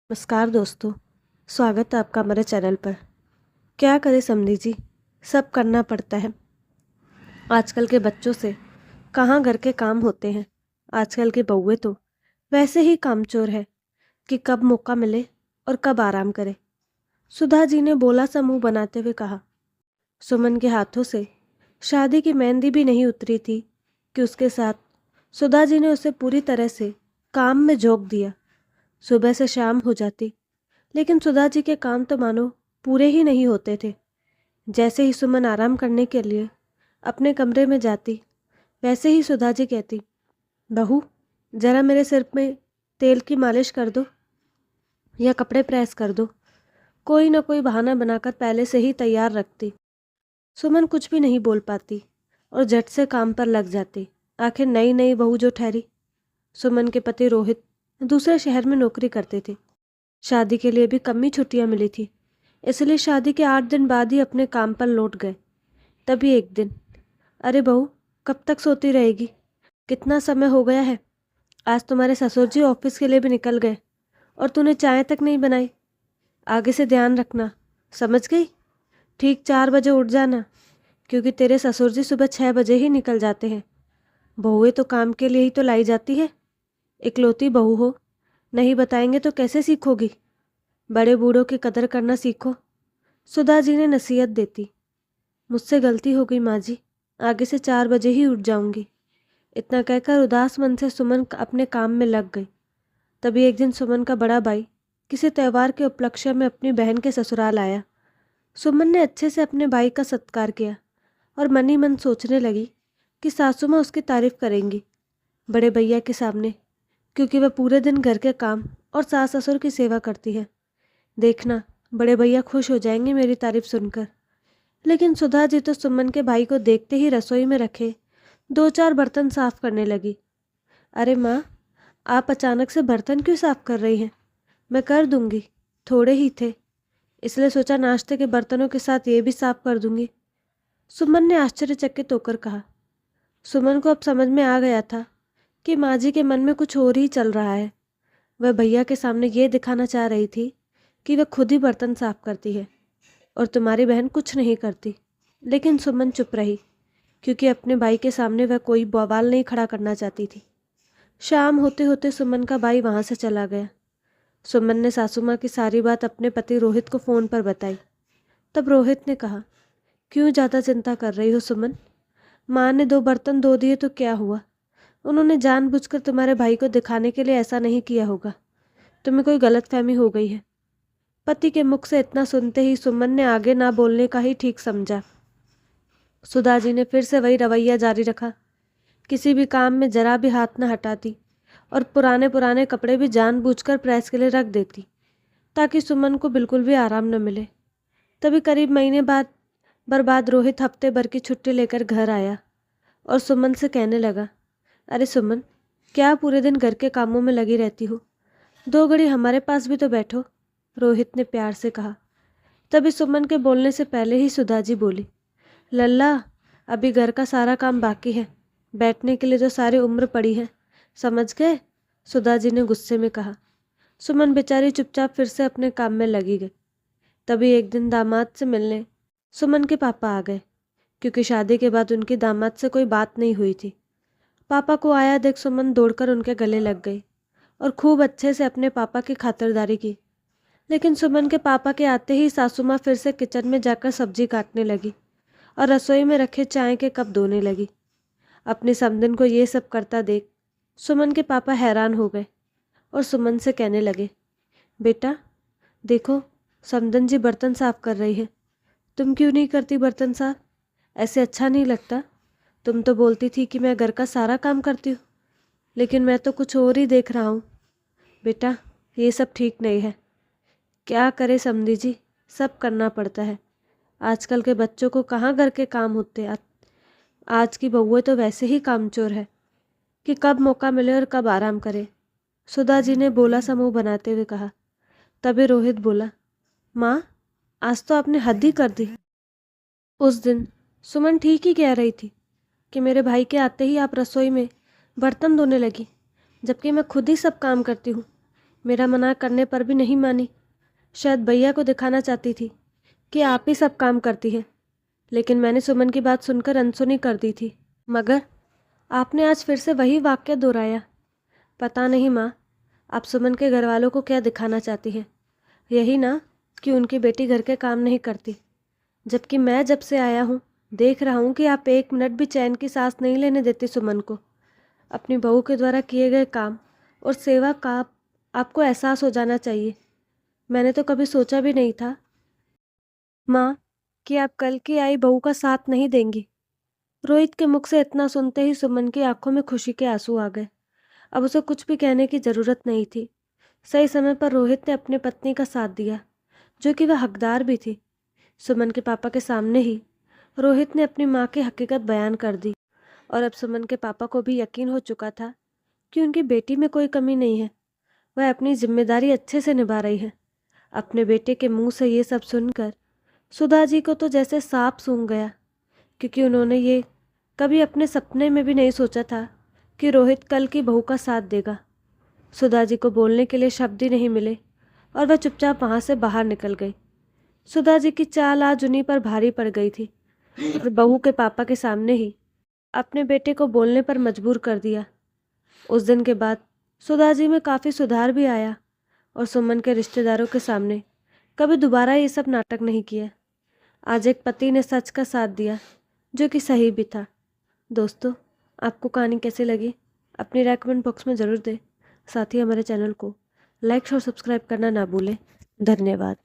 नमस्कार दोस्तों, स्वागत है आपका हमारे चैनल पर। क्या करें समधी जी, सब करना पड़ता है। आजकल के बच्चों से कहाँ घर के काम होते हैं। आजकल के बउए तो वैसे ही कामचोर है कि कब मौका मिले और कब आराम करे। सुधा जी ने बोला सा मुंह बनाते हुए कहा। सुमन के हाथों से शादी की मेहंदी भी नहीं उतरी थी कि उसके साथ सुधा जी ने उसे पूरी तरह से काम में झोंक दिया। सुबह से शाम हो जाती, लेकिन सुधा जी के काम तो मानो पूरे ही नहीं होते थे। जैसे ही सुमन आराम करने के लिए अपने कमरे में जाती, वैसे ही सुधा जी कहती, बहू जरा मेरे सिर में तेल की मालिश कर दो या कपड़े प्रेस कर दो। कोई ना कोई बहाना बनाकर पहले से ही तैयार रखती। सुमन कुछ भी नहीं बोल पाती और झट से काम पर लग जाती। आखिर नई नई बहू जो ठहरी। सुमन के पति रोहित दूसरे शहर में नौकरी करते थे। शादी के लिए भी कम ही छुट्टियां मिली थी, इसलिए शादी के 8 दिन बाद ही अपने काम पर लौट गए। तभी एक दिन, अरे बहू कब तक सोती रहेगी, कितना समय हो गया है। आज तुम्हारे ससुर जी ऑफिस के लिए भी निकल गए और तूने चाय तक नहीं बनाई। आगे से ध्यान रखना, समझ गई। ठीक 4 बजे उठ जाना, क्योंकि तेरे ससुर जी सुबह 6 बजे ही निकल जाते हैं। बहुएं तो काम के लिए ही तो लाई जाती है। इकलौती बहू हो, नहीं बताएंगे तो कैसे सीखोगी। बड़े बूढ़ों की कदर करना सीखो। सुधा जी ने नसीहत देती। मुझसे गलती हो गई माँ जी, आगे से 4 बजे ही उठ जाऊंगी। इतना कहकर उदास मन से सुमन अपने काम में लग गई। तभी एक दिन सुमन का बड़ा भाई किसी त्यौहार के उपलक्ष्य में अपनी बहन के ससुराल आया। सुमन ने अच्छे से अपने भाई का सत्कार किया और मन ही मन सोचने लगी कि सासू माँ उसकी तारीफ करेंगी बड़े भैया के सामने, क्योंकि वह पूरे दिन घर के काम और सास ससुर की सेवा करती है। देखना, बड़े भैया खुश हो जाएंगे मेरी तारीफ सुनकर। लेकिन सुधा जी तो सुमन के भाई को देखते ही रसोई में रखे 2-4 बर्तन साफ करने लगी। अरे माँ, आप अचानक से बर्तन क्यों साफ कर रही हैं? मैं कर दूंगी, थोड़े ही थे, इसलिए सोचा नाश्ते के बर्तनों के साथ ये भी साफ कर दूंगी। सुमन ने आश्चर्यचकित होकर कहा। सुमन को अब समझ में आ गया था कि माँ जी के मन में कुछ और ही चल रहा है। वह भैया के सामने ये दिखाना चाह रही थी कि वह खुद ही बर्तन साफ करती है और तुम्हारी बहन कुछ नहीं करती। लेकिन सुमन चुप रही, क्योंकि अपने भाई के सामने वह कोई बवाल नहीं खड़ा करना चाहती थी। शाम होते होते सुमन का भाई वहाँ से चला गया। सुमन ने सासू माँ की सारी बात अपने पति रोहित को फ़ोन पर बताई। तब रोहित ने कहा, क्यों ज़्यादा चिंता कर रही हो सुमन? माँ ने 2 बर्तन धो दिए तो क्या हुआ? उन्होंने जानबूझकर तुम्हारे भाई को दिखाने के लिए ऐसा नहीं किया होगा। तुम्हें कोई गलतफहमी हो गई है। पति के मुख से इतना सुनते ही सुमन ने आगे ना बोलने का ही ठीक समझा। सुधा जी ने फिर से वही रवैया जारी रखा। किसी भी काम में जरा भी हाथ न हटाती और पुराने पुराने कपड़े भी जानबूझकर प्रेस के लिए रख देती, ताकि सुमन को बिल्कुल भी आराम न मिले। तभी करीब महीने बाद रोहित हफ्ते भर की छुट्टी लेकर घर आया और सुमन से कहने लगा, अरे सुमन, क्या पूरे दिन घर के कामों में लगी रहती हो? 2 घड़ी हमारे पास भी तो बैठो, रोहित ने प्यार से कहा। तभी सुमन के बोलने से पहले ही सुधा जी बोली, लल्ला, अभी घर का सारा काम बाकी है, बैठने के लिए तो सारी उम्र पड़ी है, समझ गए? सुधा जी ने गुस्से में कहा। सुमन बेचारी चुपचाप फिर से अपने काम में लगी गई। तभी एक दिन दामाद से मिलने सुमन के पापा आ गए, क्योंकि शादी के बाद उनकी दामाद से कोई बात नहीं हुई थी। पापा को आया देख सुमन दौड़कर उनके गले लग गई और खूब अच्छे से अपने पापा की खातिरदारी की। लेकिन सुमन के पापा के आते ही सासू माँ फिर से किचन में जाकर सब्जी काटने लगी और रसोई में रखे चाय के कप धोने लगी। अपने समधन को ये सब करता देख सुमन के पापा हैरान हो गए और सुमन से कहने लगे, बेटा देखो, समधन जी बर्तन साफ कर रही है, तुम क्यों नहीं करती बर्तन साफ? ऐसे अच्छा नहीं लगता। तुम तो बोलती थी कि मैं घर का सारा काम करती हूँ, लेकिन मैं तो कुछ और ही देख रहा हूँ। बेटा, ये सब ठीक नहीं है। क्या करे समधी जी, सब करना पड़ता है। आजकल के बच्चों को कहाँ घर के काम होते। आज की बहुएं तो वैसे ही कामचोर है कि कब मौका मिले और कब आराम करे। सुधा जी ने बोला सा मुँह बनाते हुए कहा। तभी रोहित बोला, माँ, आज तो आपने हद ही कर दी। उस दिन सुमन ठीक ही कह रही थी कि मेरे भाई के आते ही आप रसोई में बर्तन धोने लगी, जबकि मैं खुद ही सब काम करती हूँ। मेरा मना करने पर भी नहीं मानी। शायद भैया को दिखाना चाहती थी कि आप ही सब काम करती हैं, लेकिन मैंने सुमन की बात सुनकर अनसुनी कर दी थी। मगर आपने आज फिर से वही वाक्य दोहराया। पता नहीं माँ, आप सुमन के घर वालों को क्या दिखाना चाहती हैं? यही ना कि उनकी बेटी घर के काम नहीं करती, जबकि मैं जब से आया हूँ देख रहा हूँ कि आप एक मिनट भी चैन की सांस नहीं लेने देती सुमन को। अपनी बहू के द्वारा किए गए काम और सेवा का आपको एहसास हो जाना चाहिए। मैंने तो कभी सोचा भी नहीं था माँ कि आप कल की आई बहू का साथ नहीं देंगी। रोहित के मुख से इतना सुनते ही सुमन की आंखों में खुशी के आंसू आ गए। अब उसे कुछ भी कहने की ज़रूरत नहीं थी। सही समय पर रोहित ने अपनी पत्नी का साथ दिया, जो कि वह हकदार भी थी। सुमन के पापा के सामने ही रोहित ने अपनी माँ की हकीकत बयान कर दी और अब सुमन के पापा को भी यकीन हो चुका था कि उनकी बेटी में कोई कमी नहीं है। वह अपनी जिम्मेदारी अच्छे से निभा रही है। अपने बेटे के मुंह से ये सब सुनकर सुधा जी को तो जैसे सांप सूंघ गया, क्योंकि उन्होंने ये कभी अपने सपने में भी नहीं सोचा था कि रोहित कल की बहू का साथ देगा। सुधा जी को बोलने के लिए शब्द ही नहीं मिले और वह चुपचाप वहाँ से बाहर निकल गई। सुधा जी की चाल आज उन्हीं पर भारी पड़ गई थी और बहू के पापा के सामने ही अपने बेटे को बोलने पर मजबूर कर दिया। उस दिन के बाद सुधा जी में काफ़ी सुधार भी आया और सुमन के रिश्तेदारों के सामने कभी दोबारा ये सब नाटक नहीं किया। आज एक पति ने सच का साथ दिया, जो कि सही भी था। दोस्तों, आपको कहानी कैसी लगी अपनी राय कमेंट बॉक्स में ज़रूर दें। साथ ही हमारे चैनल को लाइक और सब्सक्राइब करना ना भूलें। धन्यवाद।